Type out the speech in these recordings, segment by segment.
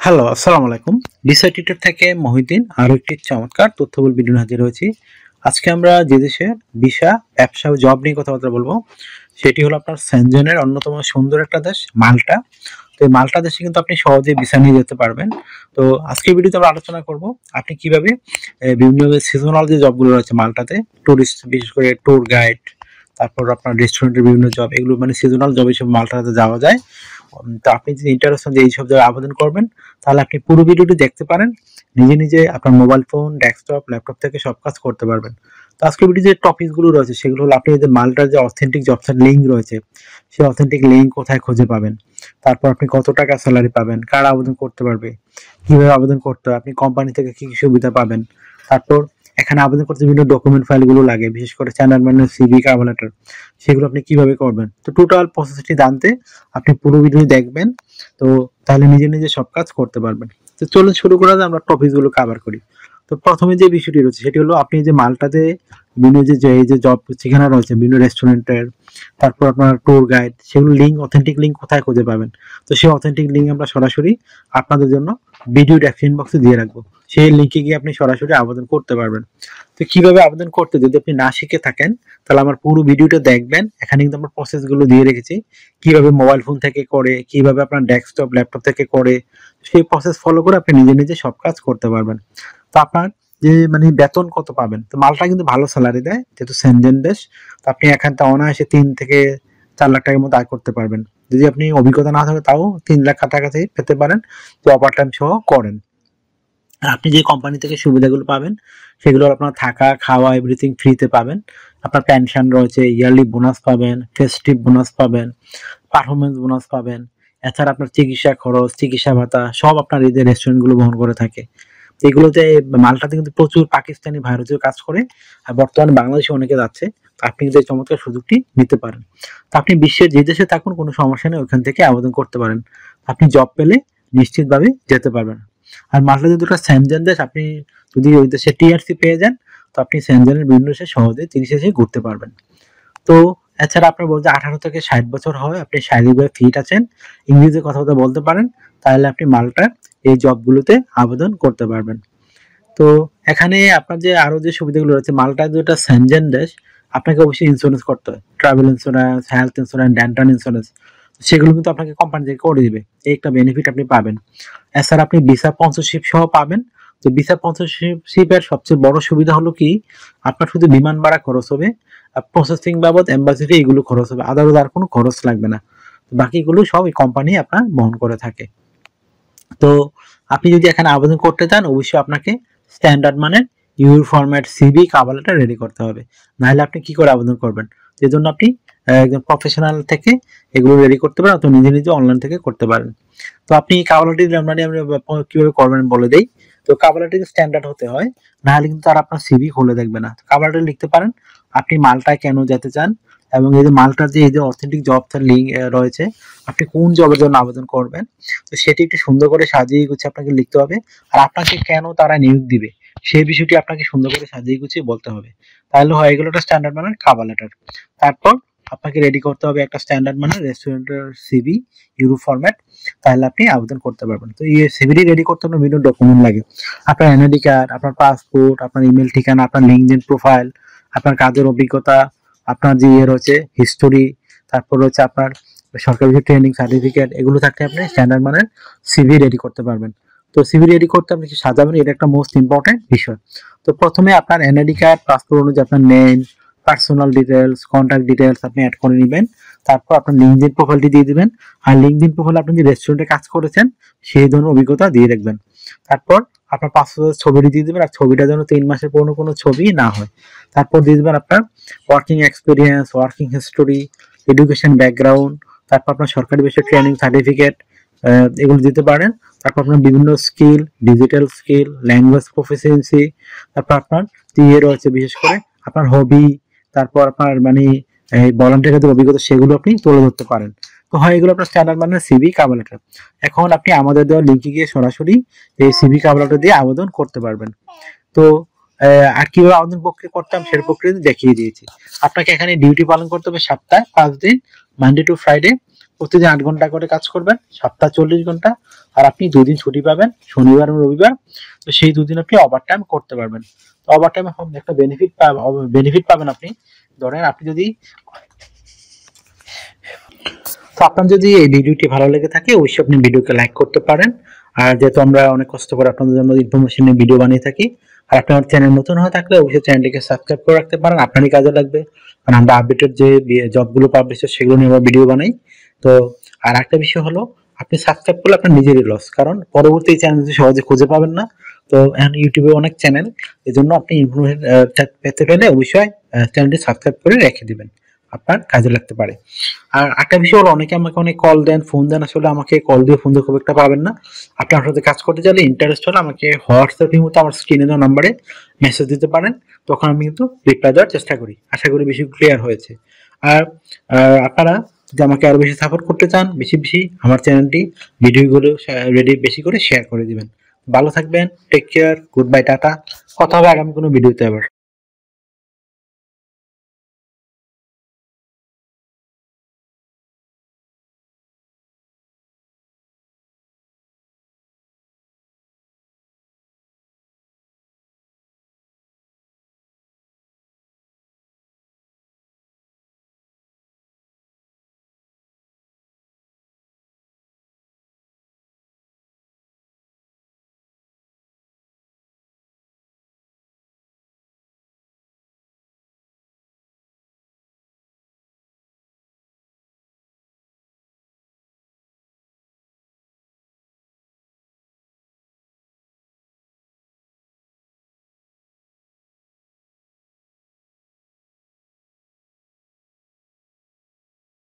Hello, আসসালামু আলাইকুম। Decide tutor থেকে মহিউদ্দিন আরো একটি চমৎকার তথ্যবহুল ভিডিও নিয়ে হাজির হয়েছি। আজকে আমরা যে দেশের ভিসা, ব্যবসা ও জব নিয়ে কথাবার্তা বলবো, সেটি হলো আপনার সেনজেনের অন্যতম সুন্দর একটা দেশ মাল্টা। তো এই মাল্টা দেশে কিন্তু আপনি সহজেই ভিসা নিয়ে যেতে পারবেন। তো আজকের ভিডিওতে আমরা আলোচনা করব আপনি কিভাবে বিভিন্ন সিজনাল যে জবগুলো রয়েছে মাল্টাতে, টুরিস্ট বিশেষ করে ট্যুর গাইড, তারপর আপনার রেস্টুরেন্টের বিভিন্ন জব, এগুলো মানে সিজনাল জব হিসেবে মাল্টাতে যাওয়া যায়। তো আপনি যদি ইন্টারেস্ট যে এইসব জায়গায় আবেদন করবেন, তাহলে আপনি পুরো ভিডিওটি দেখতে পারেন। নিজে নিজে আপনার মোবাইল ফোন, ডেস্কটপ, ল্যাপটপ থেকে সব কাজ করতে পারবেন। তো আজকের ভিডিও যে টপিকগুলো রয়েছে সেগুলো হলো আপনি যে মাল্টার যে অথেন্টিক জবসের লিঙ্ক রয়েছে, সেই অথেন্টিক লিঙ্ক কোথায় খুঁজে পাবেন, তারপর আপনি কত টাকা স্যালারি পাবেন, কারা আবেদন করতে পারবে, কিভাবে আবেদন করতে হয়, আপনি কোম্পানি থেকে কি কি সুবিধা পাবেন, তারপর এখানে আবেদন করতে বিভিন্ন ডকুমেন্ট ফাইলগুলো লাগে, বিশেষ করে স্ট্যান্ডার্ড মানে সিভি, কভার লেটার, সেগুলো আপনি কিভাবে করবেন। তো টোটাল প্রসেসটি জানতে আপনি পুরো ভিডিও দেখবেন। তো তাহলে নিজে নিজে সব কাজ করতে পারবেন। তো চলুন শুরু করা যাক, আমরা টপিকগুলো কভার করি। তো প্রথমে যে বিষয়টি রয়েছে সেটি হলো আপনি যে মাল্টাতে বিভিন্ন এই যে জব ঠিকানা রয়েছে বিভিন্ন রেস্টুরেন্টের, তারপর আপনার ট্যুর গাইড, সেগুলো লিঙ্ক, অথেন্টিক লিঙ্ক কোথায় খুঁজে পাবেন। তো সেই অথেন্টিক লিঙ্ক আমরা সরাসরি আপনাদের জন্য ভিডিও ডেসক্রিপশন বক্সে দিয়ে রাখবো। সেই লিঙ্কে গিয়ে আপনি সরাসরি আবেদন করতে পারবেন। তো কিভাবে আবেদন করতে, যদি আপনি না শিখে থাকেন তাহলে আমার পুরো ভিডিওটা দেখবেন। এখানে কিন্তু আমরা প্রসেসগুলো দিয়ে রেখেছি, কিভাবে মোবাইল ফোন থেকে করে, কিভাবে আপনার ডেস্কটপ, ল্যাপটপ থেকে করে, সেই প্রসেস ফলো করে আপনি নিজে নিজে সব কাজ করতে পারবেন। তো আপনার যে মানে বেতন কত পাবেন, তো মালটা কিন্তু ভালো স্যালারি দেয় যেহেতু সেনজেন দেশ। তো আপনি এখান থেকে অনায়াসে 3 থেকে 4 লাখ টাকার মতো আয় করতে পারবেন। যদি আপনি অভিজ্ঞতা না থাকে তাও 3 লাখ কাছাকাছি পেতে পারেন, তো ওভার টাইম সহ করেন। আপনি যে কোম্পানি থেকে সুবিধাগুলো পাবেন সেগুলো আপনার থাকা, খাওয়া, এভরিথিং ফ্রিতে পাবেন। আপনার পেনশন রয়েছে, ইয়ারলি বোনাস পাবেন, ফেস্টিভ বোনাস পাবেন, পারফরমেন্স বোনাস পাবেন। এছাড়া আপনার চিকিৎসা খরচ, চিকিৎসা ভাতা সব আপনার এই যে রেস্টুরেন্টগুলো বহন করে থাকে। তো এগুলোতে মাল্টাতে কিন্তু প্রচুর পাকিস্তানি, ভারতীয় কাজ করে, আর বর্তমানে বাংলাদেশে অনেকে যাচ্ছে। তো আপনি কিন্তু এই চমৎকার সুযোগটি নিতে পারেন। তো আপনি বিশ্বের যে দেশে থাকুন কোনো সমস্যা নেই, ওখান থেকে আবেদন করতে পারেন। আপনি জব পেলে নিশ্চিতভাবে যেতে পারবেন। আর মাল্টা যেহেতু একটা সেনজেন দেশ, আপনি যদি ওই দেশে টিআরসি পেয়ে যান, তো আপনি সেনজেনের বিভিন্ন দেশে সহজে 30 ঘুরতে পারবেন। তো এছাড়া আপনার বলতে 18 থেকে 60 বছর হয়, আপনি শারীরিকভাবে ফিট আছেন, ইংরেজিতে কথাবার্তা বলতে পারেন, তাহলে আপনি মাল্টার এই জবগুলোতে আবেদন করতে পারবেন। তো এখানে আপনার যে আরো যে সুবিধাগুলো রয়েছে, মাল্টা যেটা সেনজেন দেশ, আপনাকে অবশ্যই ইন্স্যুরেন্স করতে হয়, travel insurance, health insurance, dental insurance, সেগুলো কিন্তু আপনাকে কোম্পানি থেকে করে দিবে। এই একটা বেনিফিট আপনি পাবেন। এছাড়া আপনি ভিসা স্পন্সরশিপ সহ পাবেন। তো ভিসা স্পন্সরশিপের সবচেয়ে বড় সুবিধা হলো কি, আপনার শুধু বিমান ভাড়া খরচ হবে, প্রসেসিং বাবদ এম্বাসি ফি এগুলো খরচ হবে, আদারওয়াইজ আর কোনো খরচ লাগবে না। বাকিগুলো সব এই কোম্পানি আপনার বহন করে থাকে। তো আপনি যদি এখানে আবেদন করতে চান, অবশ্যই আপনাকে স্ট্যান্ডার্ড মানের your format CV, cover letter ready করতে হবে। নাহলে আপনি কি করে আবেদন করবেন? সেজন্য আপনি একজন প্রফেশনাল থেকে এগুলো রেডি করতে পারেন, অথবা নিজে নিজে অনলাইন থেকে করতে পারেন। তো আপনি কভার লেটার মানে আমরা কিভাবে করবেন বলে দেই। তো কভার লেটার স্ট্যান্ডার্ড হতে হয়, নাহলে কিন্তু তারা আপনার সিভি খুলে দেখবে না। কভার লেটার লিখতে পারেন আপনি মাল্টায় কেন যেতে চান, এবং এই যে মাল্টার যে এই যে অথেন্টিক জব লিঙ্ক রয়েছে, আপনি কোন জবের জন্য আবেদন করবেন, তো সেটি একটু সুন্দর করে সাজিয়ে গুছিয়ে আপনাকে লিখতে হবে। আর আপনাকে কেন তারা নিয়োগ দিবে সেই বিষয়টি আপনাকে সুন্দর করে সাজিয়ে গুছিয়ে বলতে হবে। তাহলে হয় এগুলো একটা স্ট্যান্ডার্ড মানের কভার লেটার। তারপর আপনাকে রেডি করতে হবে একটা স্ট্যান্ডার্ড মানের রেস্টুরেন্টের সিভি, ইউরো ফরম্যাট, তাহলে আপনি আবেদন করতে পারবেন। তো এই সিভিটি রেডি করতে হলে বিভিন্ন ডকুমেন্ট লাগে, আপনার এনআইডি কার্ড, আপনার পাসপোর্ট, আপনার ইমেল ঠিকানা, আপনার লিঙ্কডইন প্রোফাইল, আপনার কাজের অভিজ্ঞতা, আপনার যে ইয়ে রয়েছে হিস্টোরি, তারপর হচ্ছে আপনার সরকারি ট্রেনিং সার্টিফিকেট, এগুলো থাকলে আপনি স্ট্যান্ডার্ড মানের সিভি রেডি করতে পারবেন। তো সিভি রেডি করতে আপনি কি সাজাবেন, এটা একটা মোস্ট ইম্পর্টেন্ট বিষয়। তো প্রথমে আপনার এনআইডি কার্ড, পাসপোর্ট অনুযায়ী আপনার name, personal details, contact details আপনি অ্যাড করে নেবেন। তারপর আপনার লিঙ্কডইন প্রোফাইলটি দিয়ে দিবেন। আর লিঙ্কডইন প্রোফাইল আপনি যে রেস্টুরেন্টে কাজ করেছেন সেই ধরনের অভিজ্ঞতা দিয়ে রাখবেন। তারপর আপনার পাসপোর্টের ছবিটি দিয়ে দিবেন, আর ছবিটা যেন 3 মাসের পুরনো কোনো ছবি না হয়। তারপর দিয়ে দিবেন আপনার working experience, working history, education background, তারপর আপনার সরকারি বিষয়ে ট্রেনিং সার্টিফিকেট, এগুলো দিতে পারেন। তারপর আপনার বিভিন্ন skill, digital skill, language proficiency, তারপর আপনার ইয়ে রয়েছে বিশেষ করে আপনার হবি, তারপর আপনার মানে এই ভলান্টিয়ারদের অভিজ্ঞতা, সেগুলো আপনি তুলে ধরতে পারেন। তো হয় এগুলো আপনার স্ট্যান্ডার্ড মানের সিভি, কভার লেটার। এখন আপনি আমাদের দেওয়া লিঙ্কে গিয়ে সরাসরি এই সিভি, কভার লেটার দিয়ে আবেদন করতে পারবেন। তো আর কিভাবে আবেদন প্রক্রিয়া করতাম সেটা প্রক্রিয়া দেখিয়ে দিয়েছি। আপনাকে এখানে ডিউটি পালন করতে হবে সপ্তাহে 5 দিন, মানডে টু ফ্রাইডে প্রতিদিন 8 ঘন্টা করে কাজ করবেন, সপ্তাহে 40 ঘন্টা। আর আপনি 2 দিন ছুটি পাবেন, শনিবার এবং রবিবার। তো সেই 2 দিন আপনি ওভার টাইম করতে পারবেন। তো ওভার টাইমে একটা বেনিফিট পাবেন আপনি। ধরেন আপনি যদি, তো আপনার যদি এই ভিডিওটি ভালো লেগে থাকে অবশ্যই আপনি ভিডিওকে লাইক করতে পারেন। আর যেহেতু আমরা অনেক কষ্ট করে আপনাদের জন্য ইনফরমেশন ভিডিও বানিয়ে থাকি, আর আপনার চ্যানেল নতুন হয়ে থাকলে অবশ্যই চ্যানেলটিকে সাবস্ক্রাইব করে রাখতে পারেন, আপনারই কাজে লাগবে। কারণ আমরা আপডেটেড যে জবগুলো পাবলিশ হয় সেগুলো নিয়ে আমরা ভিডিও বানাই। তো আর একটা বিষয় হলো, আপনি সাবস্ক্রাইব করলে আপনার নিজেরই লস, কারণ পরবর্তী চ্যানেল সহজে খুঁজে পাবেন না। তো এখন ইউটিউবে অনেক চ্যানেল, এই জন্য আপনি ইনফরমেশন পেতে গেলে অবশ্যই চ্যানেলটি সাবস্ক্রাইব করে রেখে দিবেন, আপনার কাজে লাগতে পারে। আর একটা বিষয় হলো, অনেকে আমাকে অনেক কল দেন, ফোন দেন, আসলে আমাকে কল দিয়ে ফোন দিয়ে খুব একটা পাবেন না। আপনার সাথে কাজ করতে চাইলে ইন্টারেস্ট হলে আমাকে হোয়াটসঅ্যাপের মতো আমার স্ক্রিনে দেওয়া নাম্বারে মেসেজ দিতে পারেন, তখন আমি কিন্তু রিপ্লাই দেওয়ার চেষ্টা করি। আশা করি বেশি ক্লিয়ার হয়েছে। আর আপনারা যদি আমাকে আরো বেশি সাপোর্ট করতে চান, বেশি বেশি আমার চ্যানেলটি ভিডিওগুলো বেশি করে শেয়ার করে দিবেন। ভালো থাকবেন, take care, goodbye, tata. কথা হবে আগামী কোনো ভিডিওতে আবার।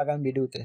আগামী ভিডিওতে।